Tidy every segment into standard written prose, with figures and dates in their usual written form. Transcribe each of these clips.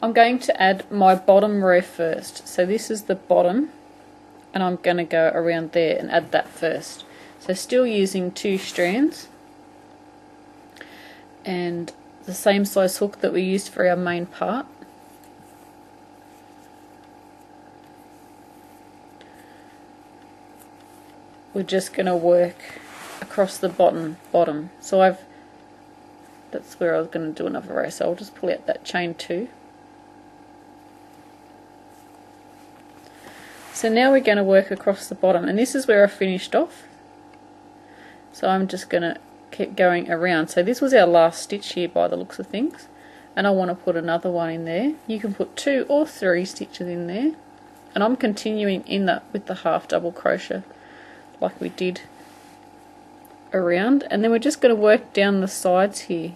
I'm going to add my bottom row first. So this is the bottom, and I'm going to go around there and add that first. So still using 2 strands and the same size hook that we used for our main part. We're just going to work across the bottom. So that's where I was going to do another row, so I'll just pull out that chain 2. So now we're going to work across the bottom, and this is where I finished off. So I'm just going to keep going around. So this was our last stitch here by the looks of things, and I want to put another one in there. You can put 2 or 3 stitches in there, and I'm continuing in that with the half double crochet like we did around, and then we're just going to work down the sides here.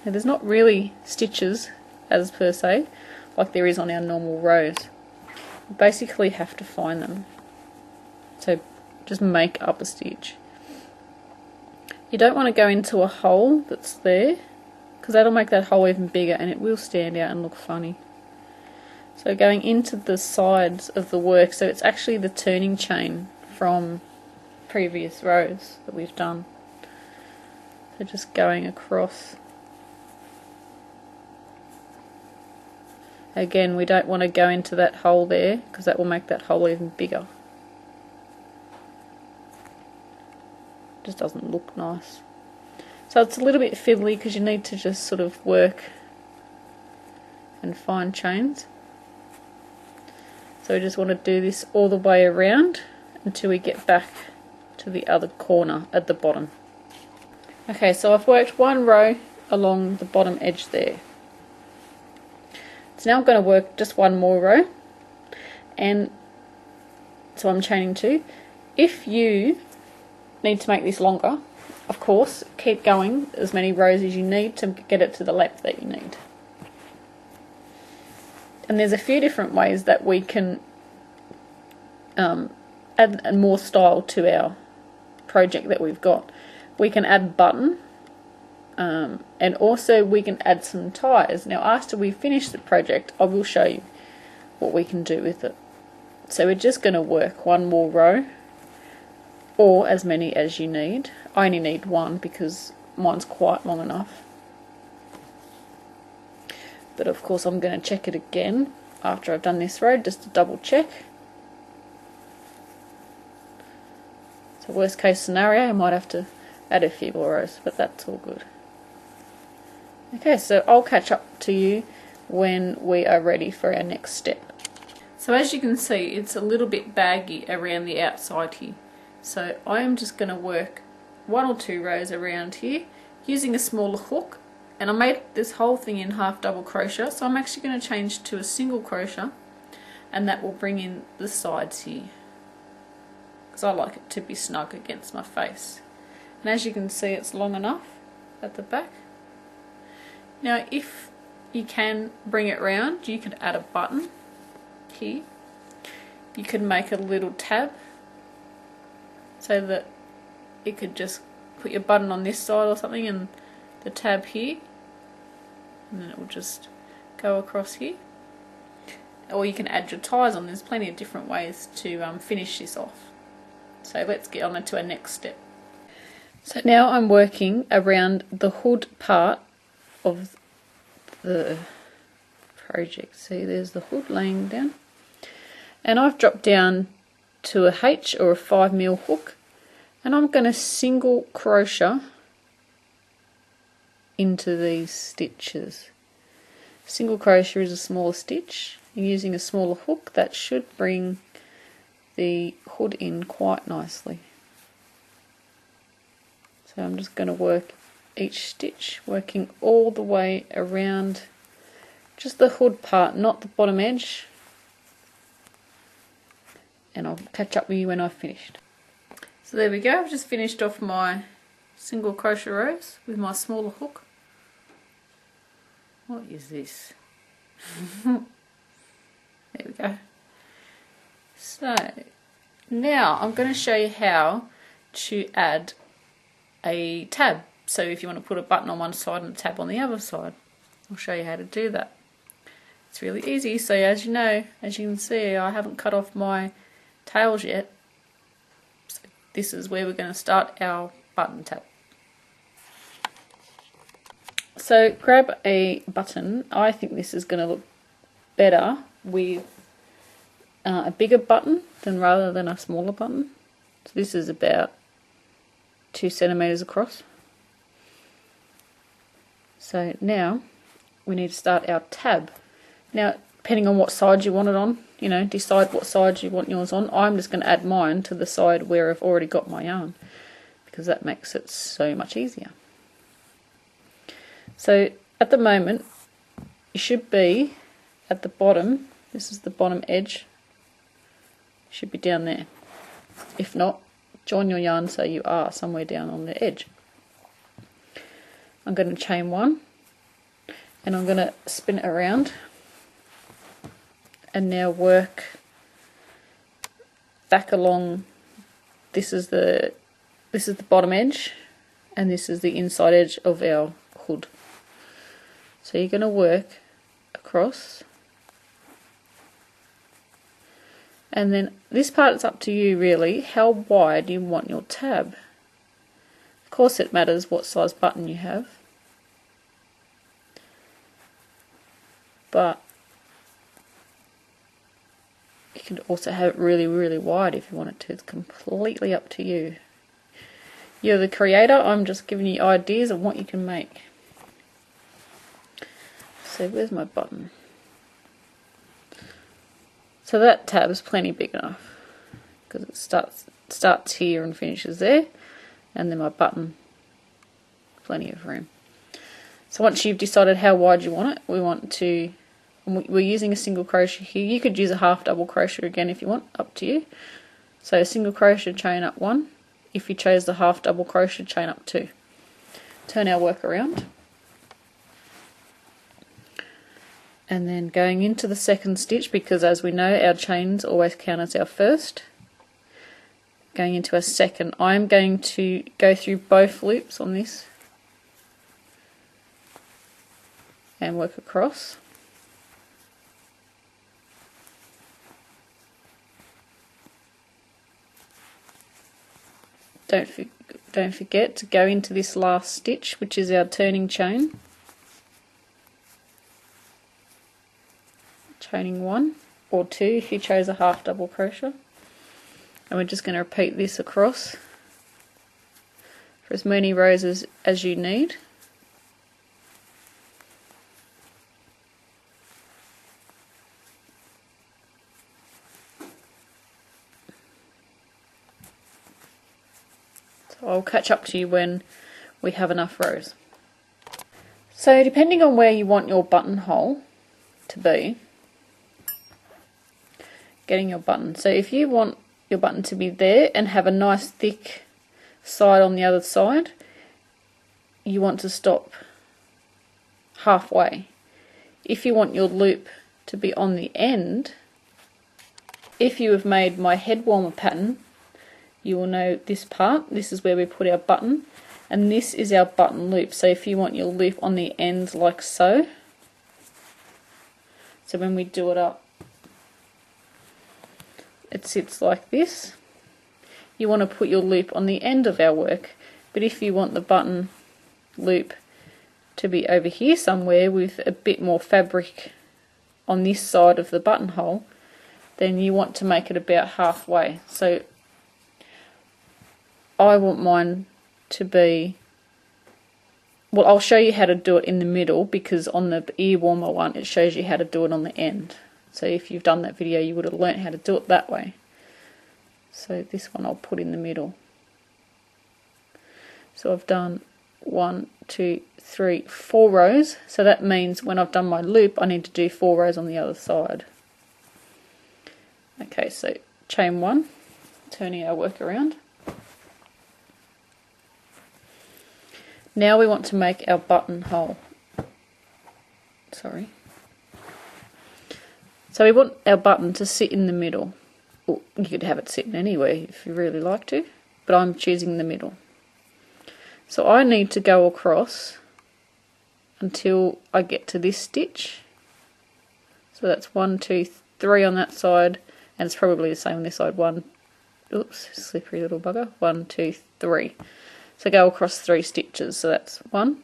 Now there's not really stitches as per se like there is on our normal rows. You basically have to find them, so just make up a stitch. You don't want to go into a hole that's there, because that'll make that hole even bigger and it will stand out and look funny. So going into the sides of the work, so it's actually the turning chain from previous rows that we've done. So just going across. Again, we don't want to go into that hole there, because that will make that hole even bigger. Just doesn't look nice. So it's a little bit fiddly because you need to just sort of work and find chains. So we just want to do this all the way around until we get back to the other corner at the bottom. Okay, so I've worked 1 row along the bottom edge there. So now I'm going to work just 1 more row, and so I'm chaining 2. If you need to make this longer, of course, keep going as many rows as you need to get it to the length that you need. And there's a few different ways that we can add more style to our project that we've got. We can add button, and also we can add some ties. Now after we finish the project, I will show you what we can do with it. So we're just going to work 1 more row, or as many as you need. I only need 1 because mine's quite long enough. But of course I'm going to check it again after I've done this row, just to double check. So worst case scenario, I might have to add a few more rows, but that's all good. Okay, so I'll catch up to you when we are ready for our next step. So as you can see, it's a little bit baggy around the outside here. So I am just going to work 1 or 2 rows around here using a smaller hook, and I made this whole thing in half double crochet, so I'm actually going to change to a single crochet, and that will bring in the sides here, because I like it to be snug against my face. And as you can see, it's long enough at the back. Now if you can bring it round, you could add a button here. You could make a little tab so that you could just put your button on this side or something and the tab here, and then it will just go across here. Or you can add your ties on. There's plenty of different ways to finish this off. So let's get on to our next step. So now I'm working around the hood part of the project. See, there's the hood laying down, and I've dropped down to a H or a 5mm hook, and I'm going to single crochet into these stitches. Single crochet is a smaller stitch. You're using a smaller hook. That should bring the hood in quite nicely. So I'm just going to work each stitch, working all the way around just the hood part, not the bottom edge, and I'll catch up with you when I've finished. So there we go, I've just finished off my single crochet rows with my smaller hook. What is this? There we go. So now I'm going to show you how to add a tab. So if you want to put a button on one side and a tab on the other side, I'll show you how to do that. It's really easy. So as you know, as you can see, I haven't cut off my tails yet. So this is where we're going to start our button tab. So grab a button. I think this is going to look better with a bigger button rather than a smaller button. So this is about 2 centimeters across. So now we need to start our tab. Now, depending on what side you want it on, you know, decide what side you want yours on. I'm just going to add mine to the side where I've already got my yarn, because that makes it so much easier. So at the moment, you should be at the bottom. This is the bottom edge. Should be down there. If not, join your yarn so you are somewhere down on the edge. I'm going to chain 1 and I'm going to spin it around and now work back along. This is the bottom edge and this is the inside edge of our hood. So you're going to work across, and then this part is up to you really, how wide you want your tab. Of course it matters what size button you have, but you can also have it really, really wide if you want it to. It's completely up to you. You're the creator, I'm just giving you ideas of what you can make. So where's my button? So that tab is plenty big enough, because it starts here and finishes there, and then my button, plenty of room. So once you've decided how wide you want it, we're using a single crochet here. You could use a half double crochet again if you want, up to you. So a single crochet, chain up 1. If you chose the half double crochet, chain up 2. Turn our work around. And then going into the second stitch, because as we know our chains always count as our first. Going into a second, I'm going to go through both loops on this and work across. Don't forget to go into this last stitch, which is our turning chain. Chaining 1 or 2 if you chose a half double crochet, and we're just going to repeat this across for as many rows as you need. So I'll catch up to you when we have enough rows. So depending on where you want your buttonhole to be, getting your button. So if you want your button to be there and have a nice thick side on the other side, you want to stop halfway. If you want your loop to be on the end, if you have made my head warmer pattern, you will know this part. This is where we put our button, and this is our button loop. So if you want your loop on the ends like so, so when we do it up, it sits like this. You want to put your loop on the end of our work, but if you want the button loop to be over here somewhere with a bit more fabric on this side of the buttonhole, then you want to make it about halfway. So I want mine to be, well, I'll show you how to do it in the middle, because on the ear warmer one it shows you how to do it on the end. So if you've done that video, you would have learnt how to do it that way. So this one I'll put in the middle. So I've done 1, 2, 3, 4 rows. So that means when I've done my loop, I need to do 4 rows on the other side. Okay, so chain 1, turning our work around. Now we want to make our buttonhole. Sorry. So we want our button to sit in the middle. Well, you could have it sitting anywhere if you really like to, but I'm choosing the middle. So I need to go across until I get to this stitch, So that's 1, 2, 3 on that side, and it's probably the same on this side. 1, oops, slippery little bugger. 1, 2, 3. So go across 3 stitches. So that's 1,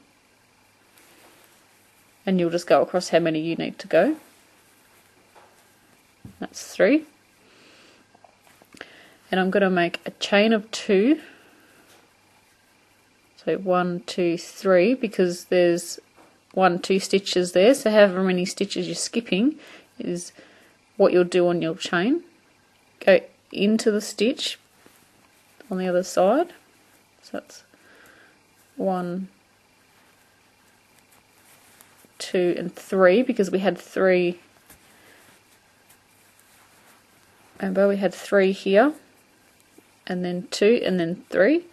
and you'll just go across how many you need to go. That's 3. And I'm going to make a chain of 2. So 1, 2, 3, because there's 1, 2 stitches there. So however many stitches you're skipping is what you'll do on your chain. Go into the stitch on the other side. So that's 1, 2, and 3, because we had 3. Remember, we had 3 here, and then 2, and then 3.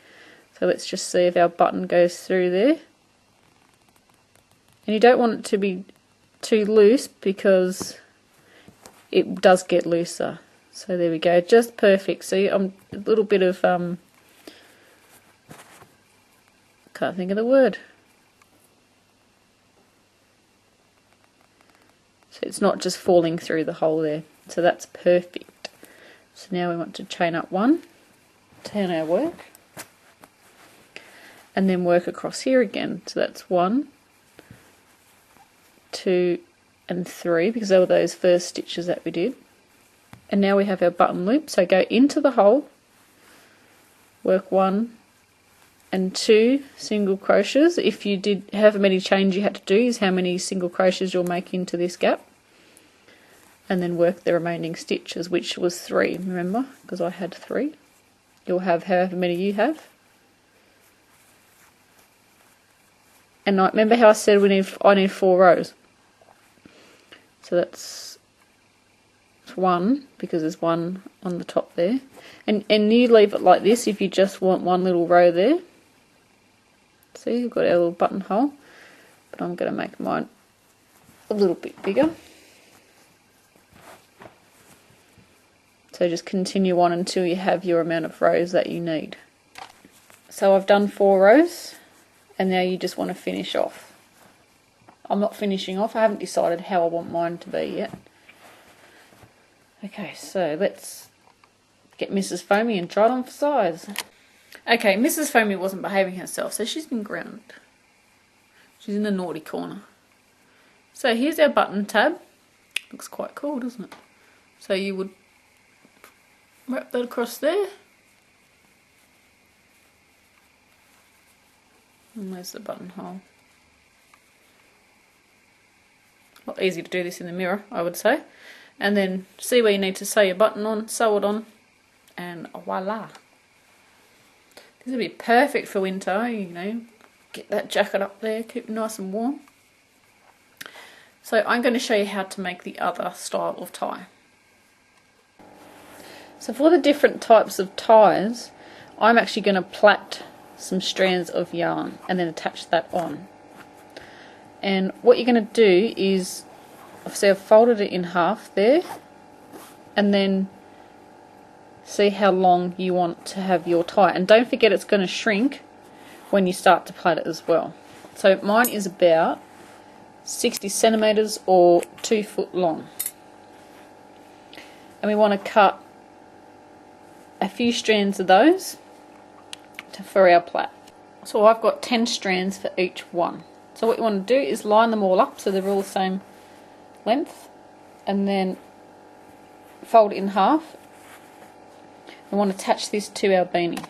So let's just see if our button goes through there. And you don't want it to be too loose because it does get looser. So there we go, just perfect. See, I'm a little bit of can't think of the word. So it's not just falling through the hole there. So that's perfect. So now we want to chain up 1, turn our work, and then work across here again. So that's 1, 2, and 3, because they were those first stitches that we did. And now we have our button loop. So go into the hole, work 1 and 2 single crochets. If you did however many chains you had to do is how many single crochets you'll make into this gap, and then work the remaining stitches, which was 3, remember, because I had 3. You'll have however many you have. And remember how I said I need 4 rows. So that's 1, because there's 1 on the top there. And you leave it like this if you just want one little row there. See, you've got our little buttonhole, but I'm going to make mine a little bit bigger. So just continue on until you have your amount of rows that you need. So I've done 4 rows, and now you just want to finish off. I'm not finishing off, I haven't decided how I want mine to be yet. Okay, so let's get Mrs. Foamy and try it on for size. Okay, Mrs. Foamy wasn't behaving herself, so she's been grounded. She's in the naughty corner. So here's our button tab. Looks quite cool, doesn't it? So you would wrap that across there. And there's the buttonhole. A lot easier to do this in the mirror, I would say. And then see where you need to sew your button on, sew it on, and voila. This would be perfect for winter, you know, get that jacket up there, keep it nice and warm. So I'm going to show you how to make the other style of tie. So for the different types of ties, I'm actually going to plait some strands of yarn and then attach that on. And what you're going to do is, see, I've folded it in half there, and then see how long you want to have your tie. And don't forget it's going to shrink when you start to plait it as well. So mine is about 60 centimeters or 2 foot long. And we want to cut a few strands of those for our plait. So I've got 10 strands for each one. So what you want to do is line them all up so they're all the same length, and then fold it in half. We want to attach this to our beanie,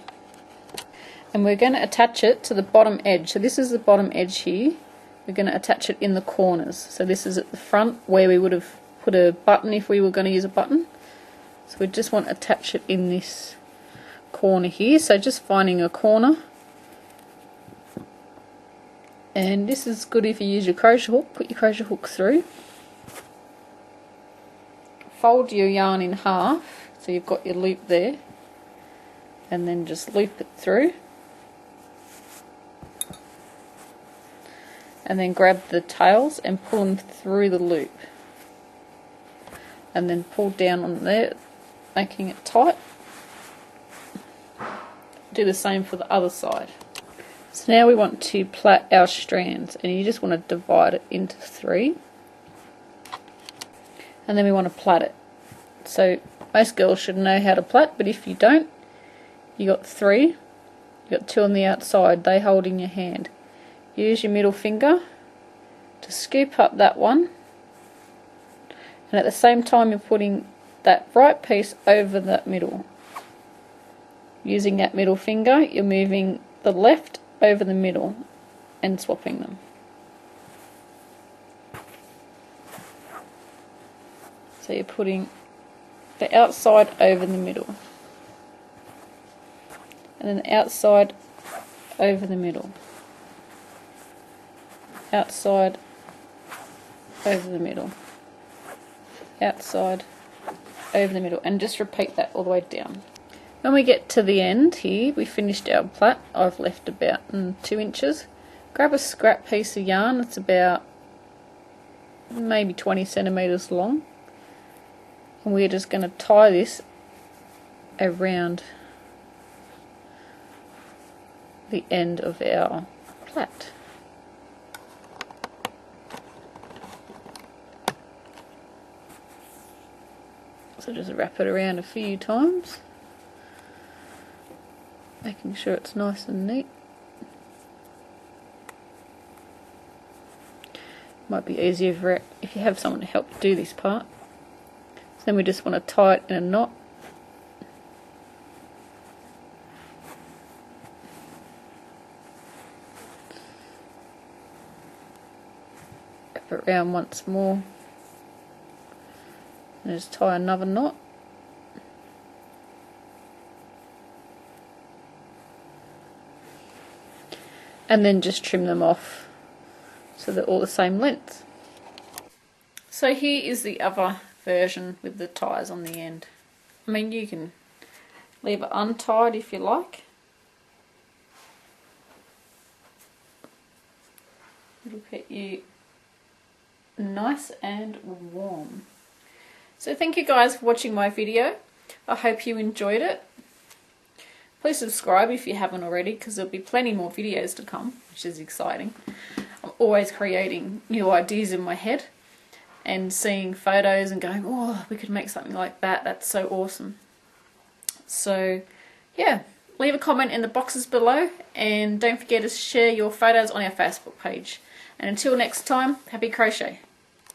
and we're going to attach it to the bottom edge. So this is the bottom edge here. We're going to attach it in the corners. So this is at the front where we would have put a button if we were going to use a button. So we just want to attach it in this corner here. So just finding a corner, and this is good if you use your crochet hook. Put your crochet hook through, fold your yarn in half so you've got your loop there, and then just loop it through, and then grab the tails and pull them through the loop, and then pull down on there, making it tight. Do the same for the other side. So now we want to plait our strands, and you just want to divide it into 3. and then we want to plait it. So most girls should know how to plait, but if you don't, you got 3. You got 2 on the outside, they hold in your hand. Use your middle finger to scoop up that one, and at the same time you're putting that right piece over that middle. Using that middle finger, you're moving the left over the middle and swapping them. So you're putting the outside over the middle, and then the outside over the middle, outside over the middle, outside over the middle, and just repeat that all the way down. When we get to the end here, we finished our plait. I've left about 2 inches. Grab a scrap piece of yarn that's about maybe 20 centimetres long, and we're just going to tie this around the end of our plait. So just wrap it around a few times, making sure it's nice and neat. Might be easier if you have someone to help do this part. So then we just want to tie it in a knot. Wrap it around once more. And just tie another knot. And then just trim them off so they're all the same length. So here is the other version with the ties on the end. I mean, you can leave it untied if you like. It'll keep you nice and warm. So thank you guys for watching my video. I hope you enjoyed it. Please subscribe if you haven't already, because there'll be plenty more videos to come, which is exciting. I'm always creating new ideas in my head and seeing photos and going, oh, we could make something like that. That's so awesome. So yeah, leave a comment in the boxes below, and don't forget to share your photos on our Facebook page. And until next time, happy crochet.